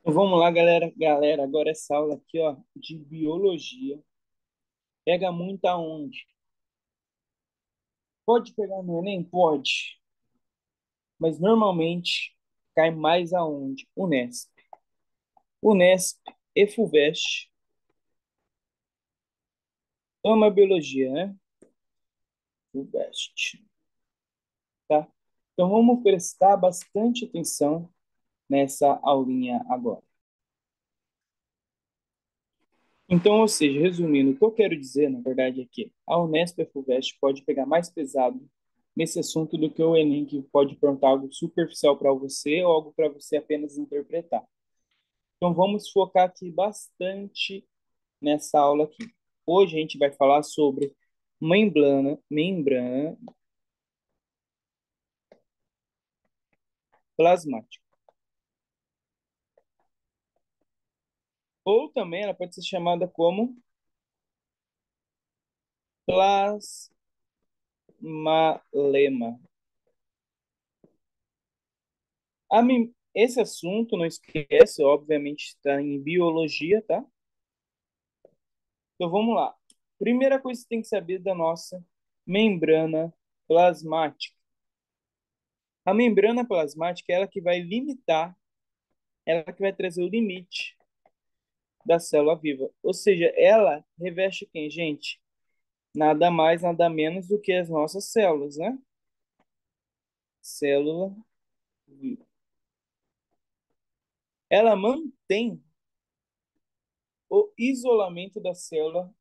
Então, vamos lá, galera. Galera, agora essa aula aqui, ó, de biologia, pega muito aonde? Pode pegar no Enem? Pode, mas normalmente cai mais aonde? Unesp. Unesp e FUVEST ama biologia, né? FUVEST, tá? Então vamos prestar bastante atenção nessa aulinha agora. Então, ou seja, resumindo, o que eu quero dizer, na verdade, é que a Unesp e a FUVEST pode pegar mais pesado nesse assunto do que o Enem, que pode perguntar algo superficial para você ou algo para você apenas interpretar. Então, vamos focar aqui bastante nessa aula aqui. Hoje a gente vai falar sobre membrana plasmática. Ou também ela pode ser chamada como plasmalema. Esse assunto, não esquece, obviamente está em biologia, tá? Então vamos lá. Primeira coisa que você tem que saber da nossa membrana plasmática. A membrana plasmática é ela que vai limitar, ela que vai trazer o limite da célula viva. Ou seja, ela reveste quem, gente? Nada mais, nada menos do que as nossas células, né? Célula viva. Ela mantém o isolamento da célula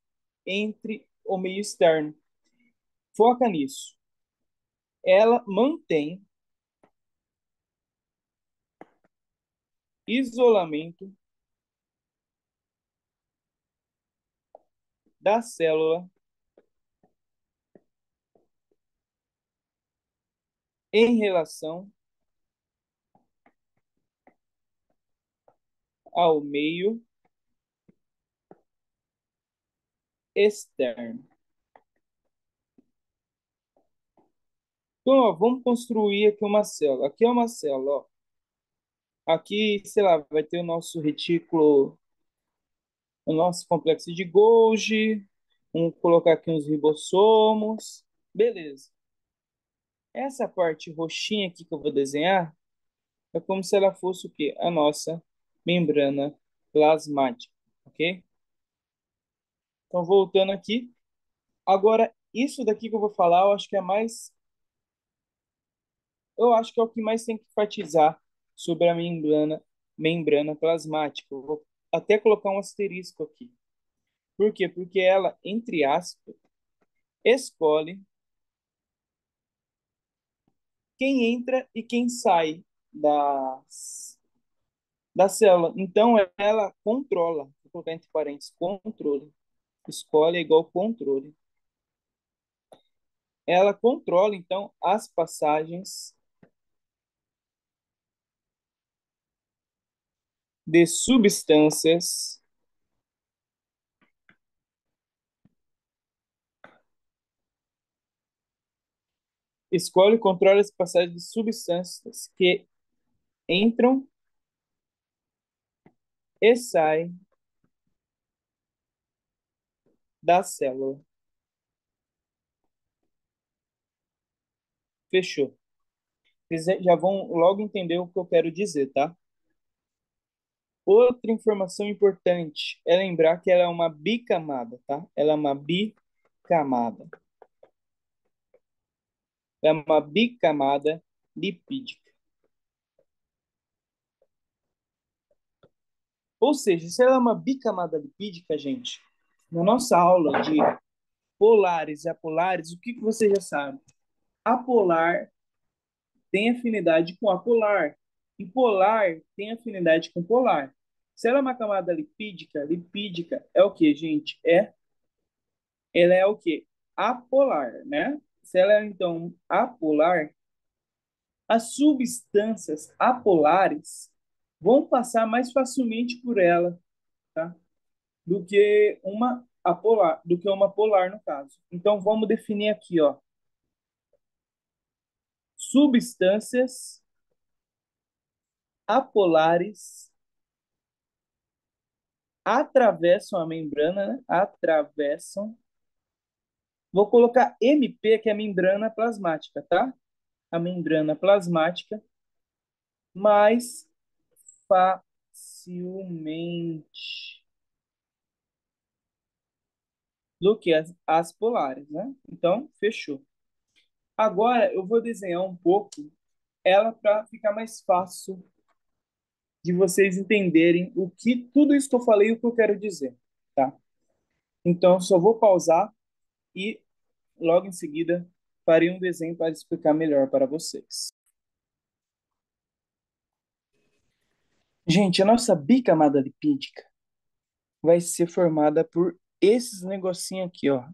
entre o meio externo. Foca nisso. Ela mantém isolamento da célula em relação ao meio externo. Então, ó, vamos construir aqui uma célula. Aqui é uma célula, ó. Aqui, sei lá, vai ter o nosso retículo, o nosso complexo de Golgi. Vamos colocar aqui uns ribossomos. Beleza. Essa parte roxinha aqui que eu vou desenhar é como se ela fosse o quê? A nossa membrana plasmática, ok? Então, voltando aqui. Agora, isso daqui que eu vou falar, eu acho que é o que mais tem que enfatizar sobre a membrana plasmática. Eu vou até colocar um asterisco aqui. Por quê? Porque ela, entre aspas, escolhe quem entra e quem sai da célula. Então, ela controla, vou colocar entre parênteses, controle. Escolhe é igual controle. Ela controla, então, as passagens de substâncias. Escolhe e controla as passagens de substâncias que entram e saem da célula. Fechou. Vocês já vão logo entender o que eu quero dizer, tá? Outra informação importante é lembrar que ela é uma bicamada, tá? Ela é uma bicamada. É uma bicamada lipídica. Ou seja, se ela é uma bicamada lipídica, gente, na nossa aula de polares e apolares, o que você já sabe? Apolar tem afinidade com apolar. E polar tem afinidade com polar. Se ela é uma camada lipídica, lipídica é o que, gente? Ela é o que? Apolar, né? Se ela é, então, apolar, as substâncias apolares vão passar mais facilmente por ela, tá? Do que uma polar, no caso. Então, vamos definir aqui, ó. Substâncias apolares atravessam a membrana, né? Atravessam. Vou colocar MP, que é a membrana plasmática, tá? A membrana plasmática mais facilmente do que as polares, né? Então, fechou. Agora eu vou desenhar um pouco ela para ficar mais fácil de vocês entenderem o que tudo isso que eu falei e o que eu quero dizer, tá? Então, só vou pausar e logo em seguida farei um desenho para explicar melhor para vocês. Gente, a nossa bicamada lipídica vai ser formada por esses negocinhos aqui, ó,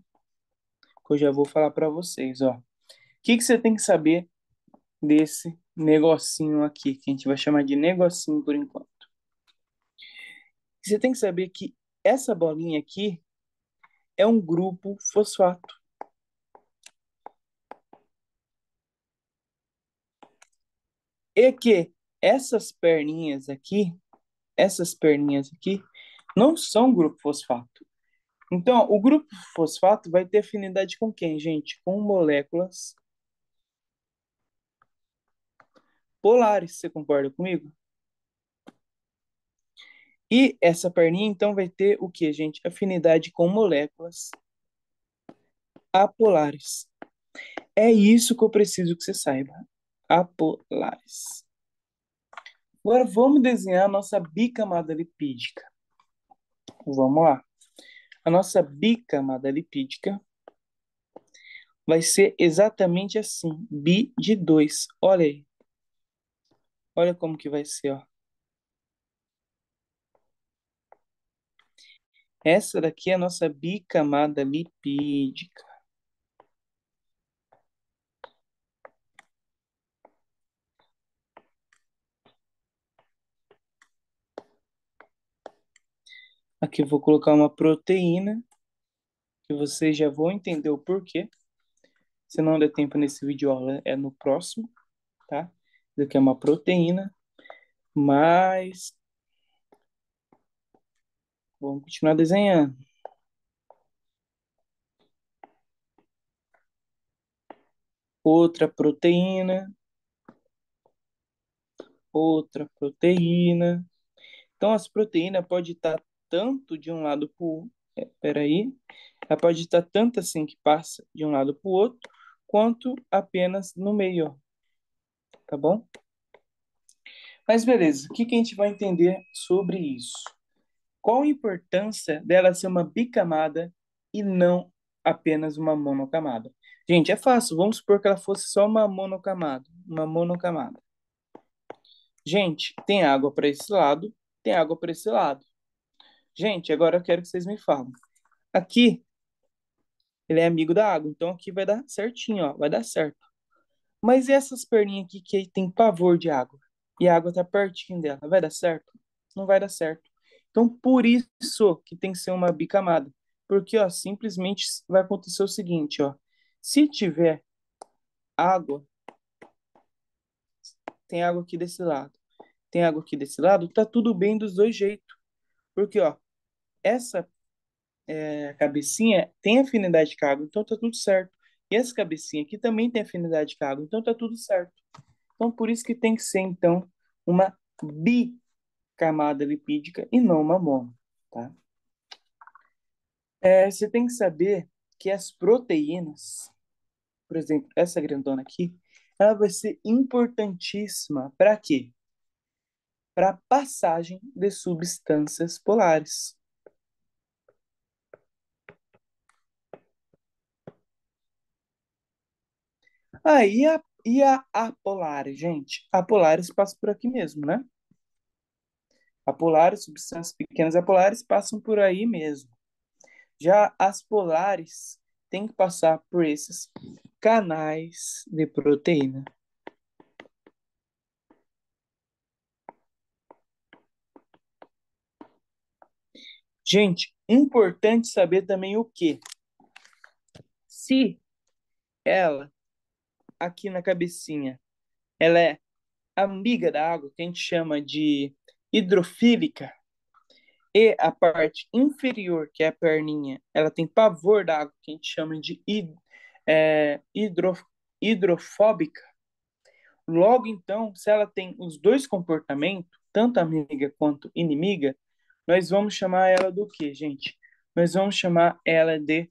que eu já vou falar para vocês, ó. O que você tem que saber desse negocinho aqui, que a gente vai chamar de negocinho por enquanto? Você tem que saber que essa bolinha aqui é um grupo fosfato. E que essas perninhas aqui, não são grupo fosfato. Então, o grupo fosfato vai ter afinidade com quem, gente? Com moléculas polares, você concorda comigo? E essa perninha, então, vai ter o que, gente? Afinidade com moléculas apolares. É isso que eu preciso que você saiba. Apolares. Agora vamos desenhar a nossa bicamada lipídica. Vamos lá. A nossa bicamada lipídica vai ser exatamente assim, bi de 2. Olha aí. Olha como que vai ser, ó. Essa daqui é a nossa bicamada lipídica. Aqui eu vou colocar uma proteína, que vocês já vão entender o porquê. Se não der tempo nesse vídeo aula, é no próximo, tá? Isso aqui é uma proteína, mas vamos continuar desenhando. Outra proteína, outra proteína. Então, as proteínas podem estar tanto de um lado para o... Peraí. Ela pode estar tanto assim que passa de um lado para o outro, quanto apenas no meio, ó, tá bom? Mas beleza, o que que a gente vai entender sobre isso? Qual a importância dela ser uma bicamada e não apenas uma monocamada? Gente, é fácil, vamos supor que ela fosse só uma monocamada. Uma monocamada. Gente, tem água para esse lado, tem água para esse lado. Gente, agora eu quero que vocês me falem. Aqui, ele é amigo da água, então aqui vai dar certinho, ó, vai dar certo. Mas e essas perninhas aqui que tem pavor de água? E a água tá pertinho dela, vai dar certo? Não vai dar certo. Então, por isso que tem que ser uma bicamada. Porque, ó, simplesmente vai acontecer o seguinte, ó. Se tiver água, tem água aqui desse lado, tem água aqui desse lado, tá tudo bem dos dois jeitos. Porque, ó, essa cabecinha tem afinidade com a água, então tá tudo certo. E essa cabecinha aqui também tem afinidade com a água, então tá tudo certo. Então, por isso que tem que ser, então, uma bicamada lipídica e não uma mono, tá? Você tem que saber que as proteínas, por exemplo, essa grandona aqui, ela vai ser importantíssima para quê? Para a passagem de substâncias polares. E a apolares, gente? Apolares passa por aqui mesmo, né? Apolares, substâncias pequenas apolares, passam por aí mesmo. Já as polares têm que passar por esses canais de proteína. Gente, importante saber também o que? Se ela, aqui na cabecinha, ela é amiga da água, que a gente chama de hidrofílica, E a parte inferior, que é a perninha, ela tem pavor da água, que a gente chama de é, hidro, hidrofóbica. Logo, então, se ela tem os dois comportamentos, tanto amiga quanto inimiga, nós vamos chamar ela do quê, gente? Nós vamos chamar ela de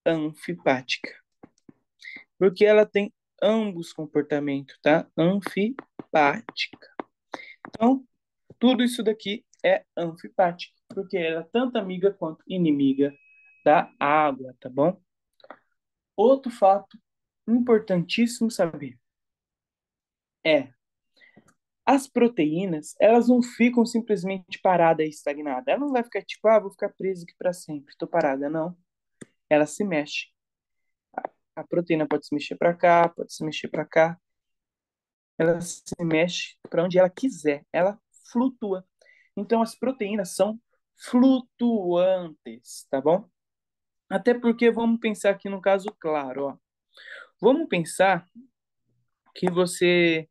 anfipática. Porque ela tem ambos comportamentos, tá? Anfipática. Então, tudo isso daqui é anfipática, porque ela é tanto amiga quanto inimiga da água, tá bom? Outro fato importantíssimo saber é as proteínas, elas não ficam simplesmente paradas e estagnadas. Ela não vai ficar tipo, ah, vou ficar presa aqui para sempre, estou parada. Não. Ela se mexe. A proteína pode se mexer para cá, pode se mexer para cá. Ela se mexe para onde ela quiser. Ela flutua. Então, as proteínas são flutuantes, tá bom? Até porque vamos pensar aqui no caso claro, ó. Vamos pensar que você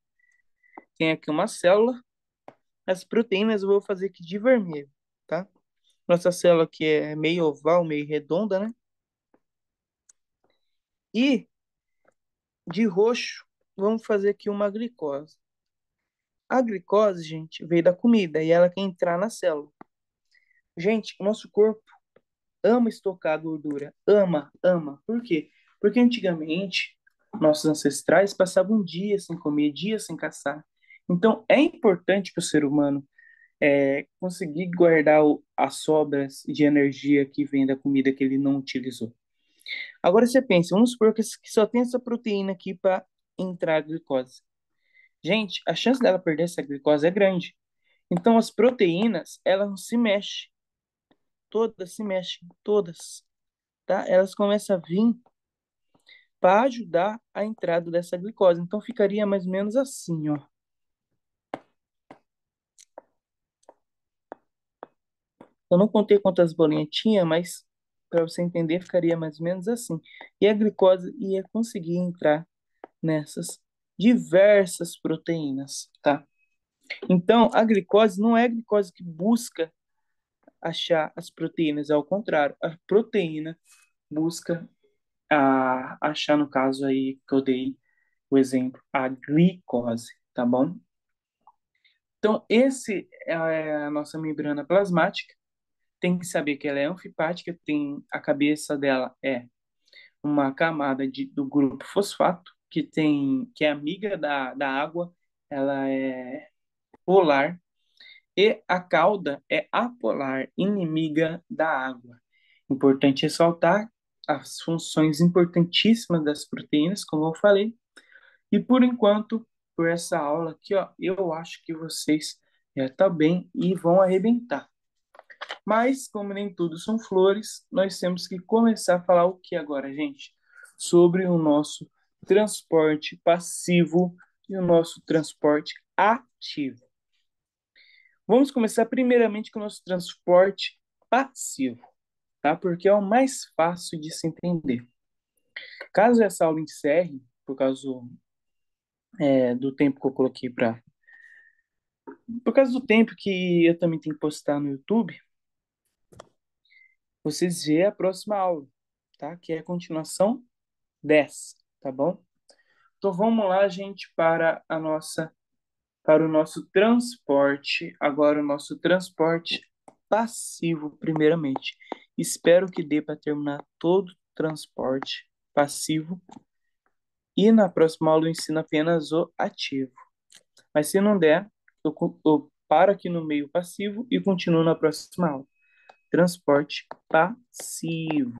tem aqui uma célula, as proteínas eu vou fazer aqui de vermelho, tá? Nossa célula aqui é meio oval, meio redonda, né? E de roxo, vamos fazer aqui uma glicose. A glicose, gente, veio da comida e ela quer entrar na célula. Gente, o nosso corpo ama estocar gordura. Ama, ama. Por quê? Porque antigamente, nossos ancestrais passavam dias sem comer, dias sem caçar. Então, é importante para o ser humano conseguir guardar as sobras de energia que vem da comida que ele não utilizou. Agora você pensa, vamos supor que só tem essa proteína aqui para entrar a glicose. Gente, a chance dela perder essa glicose é grande. Então as proteínas, elas não se mexem. Todas se mexem, todas, tá? Elas começam a vir para ajudar a entrada dessa glicose. Então ficaria mais ou menos assim, ó. Eu não contei quantas bolinhas tinha, mas para você entender, ficaria mais ou menos assim. E a glicose ia conseguir entrar nessas diversas proteínas, tá? Então, a glicose não é a glicose que busca achar as proteínas, ao contrário, a proteína busca achar, no caso aí que eu dei o exemplo, a glicose, tá bom? Então, esse é a nossa membrana plasmática. Tem que saber que ela é anfipática, tem a cabeça dela é uma camada do grupo fosfato, que é amiga da água, ela é polar. E a cauda é apolar, inimiga da água. Importante ressaltar as funções importantíssimas das proteínas, como eu falei. E por enquanto, por essa aula aqui, ó, eu acho que vocês já estão bem e vão arrebentar. Mas, como nem tudo são flores, nós temos que começar a falar o que agora, gente? Sobre o nosso transporte passivo e o nosso transporte ativo. Vamos começar primeiramente com o nosso transporte passivo, tá? Porque é o mais fácil de se entender. Caso essa aula encerre, por causa do tempo que eu coloquei para. Por causa do tempo que eu também tenho que postar no YouTube, vocês vê a próxima aula, tá? Que é a continuação dessa, tá bom? Então vamos lá, gente, para o nosso transporte, agora o nosso transporte passivo, primeiramente. Espero que dê para terminar todo o transporte passivo e na próxima aula eu ensino apenas o ativo. Mas se não der, eu paro aqui no meio passivo e continuo na próxima aula. Transporte passivo.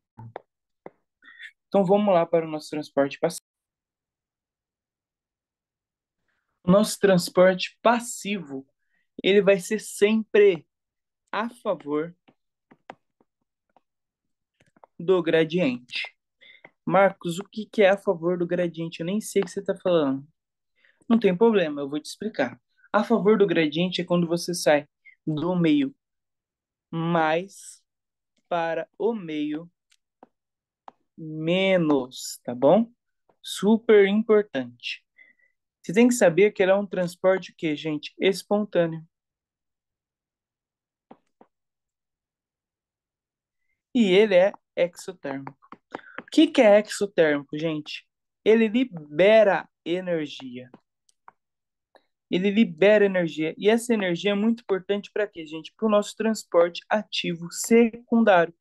Então vamos lá para o nosso transporte passivo. O nosso transporte passivo, ele vai ser sempre a favor do gradiente. Marcos, o que é a favor do gradiente? Eu nem sei o que você está falando. Não tem problema, eu vou te explicar. A favor do gradiente é quando você sai do meio mais para o meio menos, tá bom? Super importante. Você tem que saber que ele é um transporte o quê, gente? Espontâneo. e ele é exotérmico. O que que é exotérmico, gente? Ele libera energia. Ele libera energia. E essa energia é muito importante para quê, gente? Para o nosso transporte ativo secundário,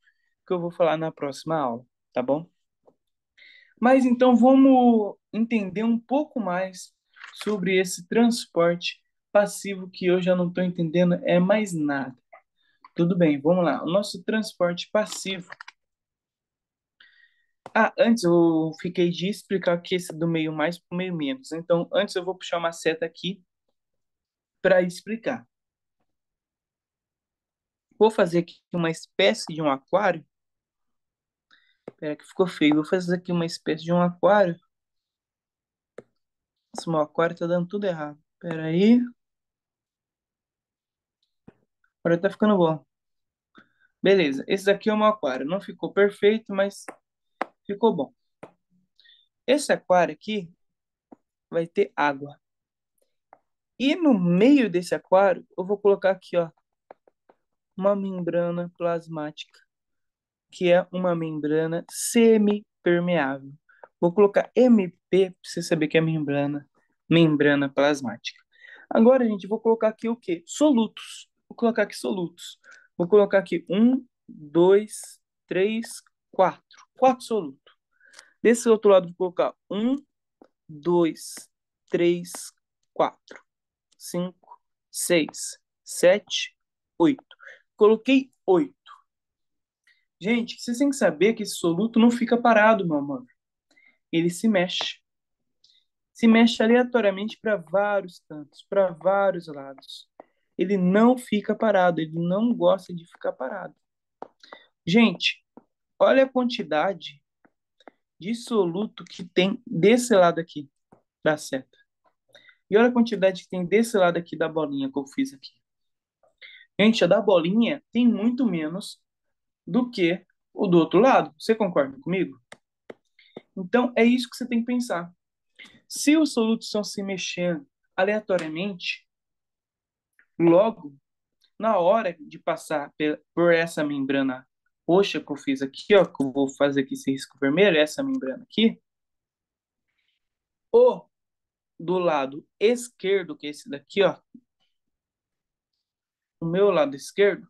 que eu vou falar na próxima aula, tá bom? Mas então vamos entender um pouco mais sobre esse transporte passivo que eu já não estou entendendo é mais nada. Tudo bem, vamos lá. O nosso transporte passivo. Ah, antes eu fiquei de explicar que esse do meio mais para o meio menos. Então, antes eu vou puxar uma seta aqui para explicar. Vou fazer aqui uma espécie de um aquário. Pera que ficou feio. Vou fazer aqui uma espécie de um aquário. Esse meu aquário tá dando tudo errado. Pera aí. Agora tá ficando bom. Beleza. Esse daqui é o meu aquário. Não ficou perfeito, mas ficou bom. Esse aquário aqui vai ter água. E no meio desse aquário, eu vou colocar aqui, ó, uma membrana plasmática, que é uma membrana semipermeável. Vou colocar MP para você saber que é membrana plasmática. Agora, gente, vou colocar aqui o quê? Solutos. Vou colocar aqui solutos. Vou colocar aqui um, dois, três, quatro. Quatro solutos. Desse outro lado, vou colocar um, dois, três, quatro, cinco, seis, sete, oito. Coloquei oito. Gente, vocês têm que saber que esse soluto não fica parado, meu amor. Ele se mexe. Se mexe aleatoriamente para vários cantos, para vários lados. Ele não fica parado, ele não gosta de ficar parado. Gente, olha a quantidade de soluto que tem desse lado aqui da seta. E olha a quantidade que tem desse lado aqui da bolinha que eu fiz aqui. Gente, a da bolinha tem muito menos do que o do outro lado. Você concorda comigo? Então, é isso que você tem que pensar. Se os solutos estão se mexendo aleatoriamente, logo, na hora de passar por essa membrana roxa que eu fiz aqui, ó, que eu vou fazer aqui esse risco vermelho, essa membrana aqui, ou do lado esquerdo, que é esse daqui, ó, o meu lado esquerdo,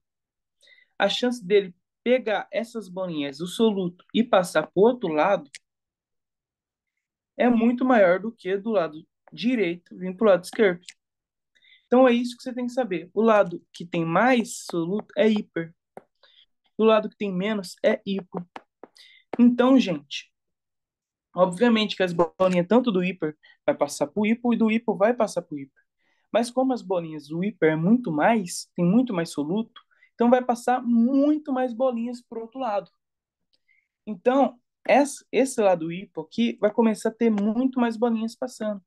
a chance dele pegar essas bolinhas do soluto e passar para o outro lado é muito maior do que do lado direito vir para o lado esquerdo. Então é isso que você tem que saber. O lado que tem mais soluto é hiper. O lado que tem menos é hipo. Então, gente, obviamente que as bolinhas tanto do hiper vai passar para o hipo e do hipo vai passar para o hiper. Mas como as bolinhas do hiper é muito mais, tem muito mais soluto, então vai passar muito mais bolinhas para o outro lado. Então, esse lado hipo aqui vai começar a ter muito mais bolinhas passando.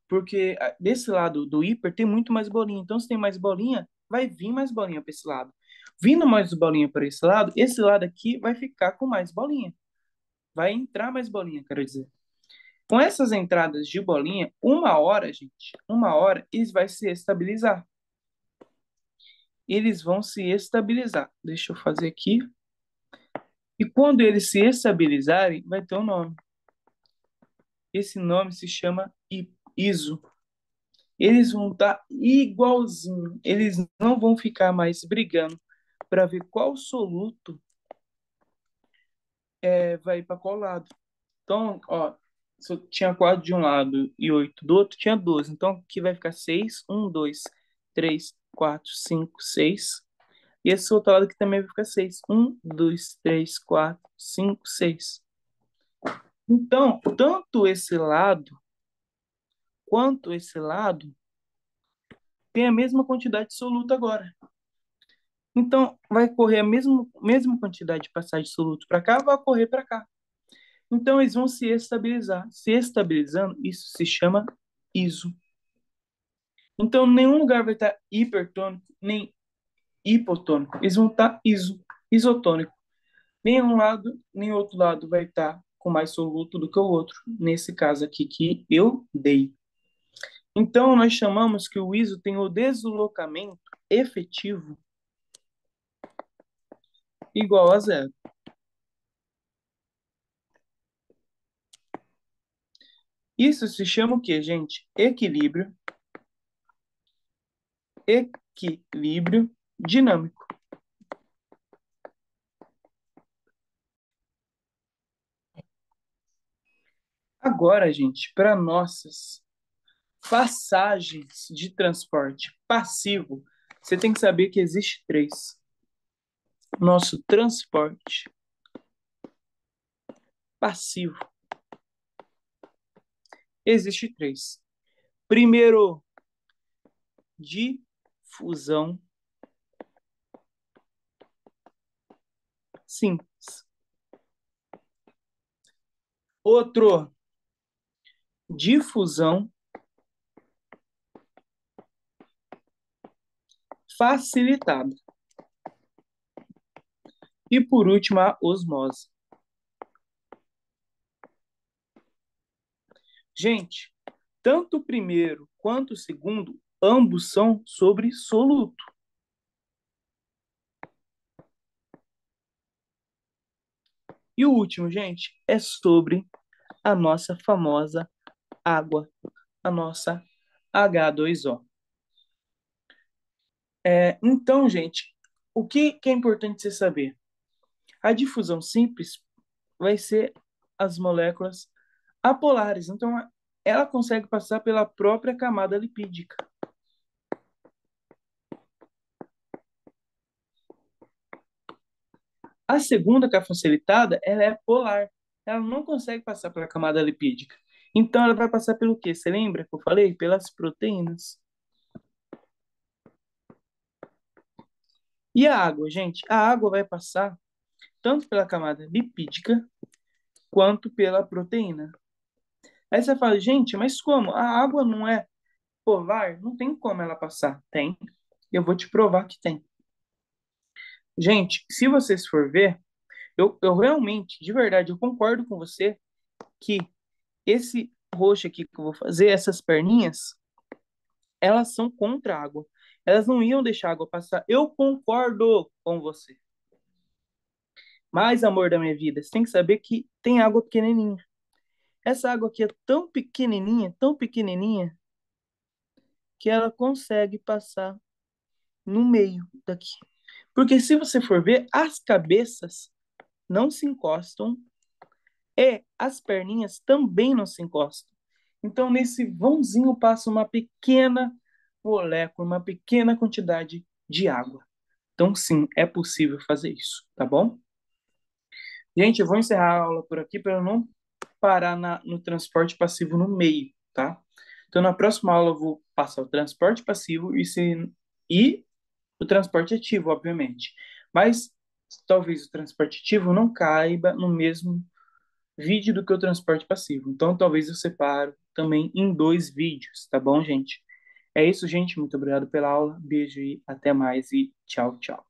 Porque desse lado do hiper tem muito mais bolinha. Então, se tem mais bolinha, vai vir mais bolinha para esse lado. Vindo mais bolinha para esse lado aqui vai ficar com mais bolinha. Vai entrar mais bolinha, quero dizer. Com essas entradas de bolinha, uma hora, gente, uma hora, eles vão se estabilizar. Eles vão se estabilizar. Deixa eu fazer aqui. E quando eles se estabilizarem, vai ter um nome. Esse nome se chama ISO. Eles vão estar igualzinho. Eles não vão ficar mais brigando para ver qual soluto vai para qual lado. Então, ó, se eu tinha 4 de um lado e 8 do outro, tinha 12. Então, aqui vai ficar 6, 1, 2, 3, 4, 5, 6. E esse outro lado aqui também vai ficar 6. 1, 2, 3, 4, 5, 6. Então, tanto esse lado quanto esse lado tem a mesma quantidade de soluto agora. Então, vai correr a mesma quantidade de passagem de soluto para cá, vai correr para cá. Então, eles vão se estabilizar. Se estabilizando, isso se chama ISO. Então, nenhum lugar vai estar hipertônico, nem hipotônico. Eles vão estar isotônico. Nenhum lado, nem outro lado vai estar com mais soluto do que o outro. Nesse caso aqui que eu dei. Então, nós chamamos que o ISO tem o deslocamento efetivo igual a zero. Isso se chama o quê, gente? Equilíbrio, equilíbrio dinâmico. Agora, gente, para nossas passagens de transporte passivo, você tem que saber que existe três. Nosso transporte passivo existe três. Primeiro, difusão simples. Outro, difusão facilitada. E por último, a osmose. Gente, tanto o primeiro quanto o segundo, ambos são sobre soluto. E o último, gente, é sobre a nossa famosa água, a nossa H2O. Então, gente, o que é importante você saber? A difusão simples vai ser as moléculas apolares. Então, ela consegue passar pela própria camada lipídica. A segunda, que é a facilitada, ela é polar. Ela não consegue passar pela camada lipídica. Então, ela vai passar pelo quê? Você lembra que eu falei? Pelas proteínas. E a água, gente? A água vai passar tanto pela camada lipídica quanto pela proteína. Aí você fala, gente, mas como? A água não é polar? Não tem como ela passar. Tem. Eu vou te provar que tem. Gente, se vocês for ver, eu realmente, de verdade, eu concordo com você que esse roxo aqui que eu vou fazer, essas perninhas, elas são contra a água. Elas não iam deixar a água passar. Eu concordo com você. Mas, amor da minha vida, você tem que saber que tem água pequenininha. Essa água aqui é tão pequenininha, que ela consegue passar no meio daqui. Porque se você for ver, as cabeças não se encostam e as perninhas também não se encostam. Então, nesse vãozinho passa uma pequena molécula, uma pequena quantidade de água. Então, sim, é possível fazer isso, tá bom? Gente, eu vou encerrar a aula por aqui para eu não parar no transporte passivo no meio, tá? Então, na próxima aula eu vou passar o transporte passivo e o transporte ativo, obviamente. Mas talvez o transporte ativo não caiba no mesmo vídeo do que o transporte passivo. Então, talvez eu separo também em dois vídeos, tá bom, gente? É isso, gente. Muito obrigado pela aula. Beijo e até mais. E tchau, tchau.